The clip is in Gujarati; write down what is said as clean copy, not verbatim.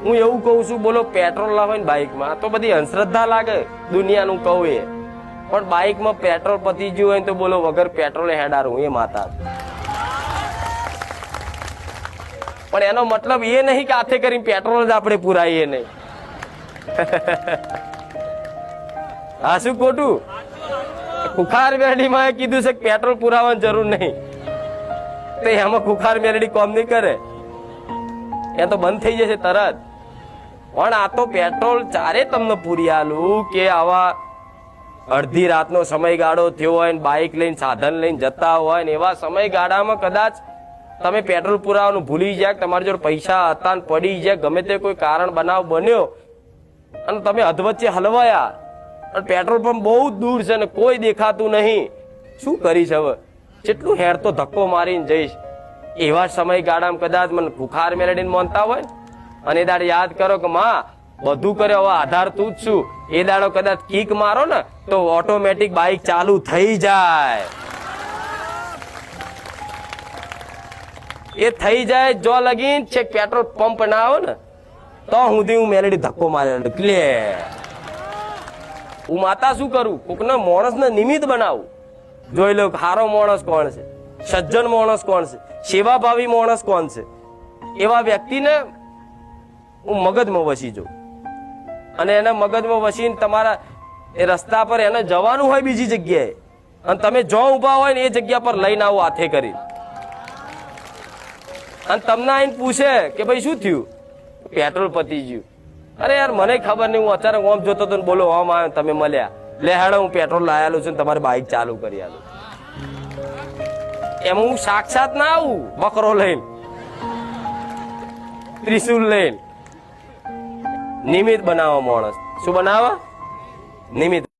હું એવું કહું છું, બોલો પેટ્રોલ ના હોય ને બાઇકમાં તો બધી અંધશ્રદ્ધા લાગે દુનિયાનું કહું એ, પણ બાઇકમાં પેટ્રોલ પતી ગયું હોય તો બોલો વગર પેટ્રોલે હેડારું એ માતા. પણ એનો મતલબ એ નહીં કે હાથે કરીને પેટ્રોલ જ આપણે પુરાઈએ નહીં. હા શું ખોટું? ખુખાર મેલડીમાં કીધું છે કે પેટ્રોલ પુરાવાની જરૂર નહીં, તો એમાં ખુખાર મેલડી કોમ નહીં કરે, એ તો બંધ થઈ જશે તરત. પણ આ તો પેટ્રોલ ચારે તમને પૂરી આલું કે આવા અડધી રાતનો સમયગાળો થયો હોય ને બાઇક લઈને સાધન લઈને જતા હોય ને એવા સમયગાળામાં કદાચ તમે પેટ્રોલ પુરાવાનું ભૂલી જાય, તમારી જોડે પૈસા હતા ને પડી જાય, ગમે તે કોઈ કારણ બનાવ બન્યો અને તમે અધવચ્ચે હલવાયા અને પેટ્રોલ પંપ બહુ દૂર છે ને કોઈ દેખાતું નહીં, શું કરીશ હવે? કેટલું હેર તો ધક્કો મારીને જઈશ. એવા સમયગાળામાં કદાચ મને ખુખાર મેલડીને માનતા હોય અને એ દાડે યાદ કરો કે માં બધું કરે હવે આધાર તું જ છું, એ દાડો કદાચ કિક મારો ને તો ઓટોમેટિક બાઇક ચાલુ થઈ જાય. એ થઈ જાય જો લગીન છે પેટ્રોલ પંપ ના આવે ને તો સુધી હું મેલડી ધક્કો મારે. હું માતા શું કરું, કોકના માણસને નિમિત્ત બનાવું, જોઈ લો સારો માણસ કોણ છે, સજ્જન માણસ કોણ છે, સેવાભાવી માણસ કોણ છે, એવા વ્યક્તિને હું મગજમાં વસી જાઉં અને એને મગજમાં વસીને તમારા એ રસ્તા પર એને જવાનું હોય બીજી જગ્યાએ અને તમે જો ઉભા હોય ને એ જગ્યા પર લઈને આવો હાથે કરી અને તમને આઈને પૂછે કે ભાઈ શું થયું, પેટ્રોલ પતી ગયું. અરે યાર મને ખબર નહીં, હું અચાનક ઓમ જોતો હતો ને બોલો ઓમ આવ્યો તમે મળ્યા, લે હેડો હું પેટ્રોલ લાયેલું છું ને તમારે બાઇક ચાલુ કરી આલું. એમ હું સાક્ષાત ના આવું બકરો લઈને ત્રિશુલ લઈને. નિમિત્ત બનાવો માણસ, શું બનાવવા? નિમિત્ત.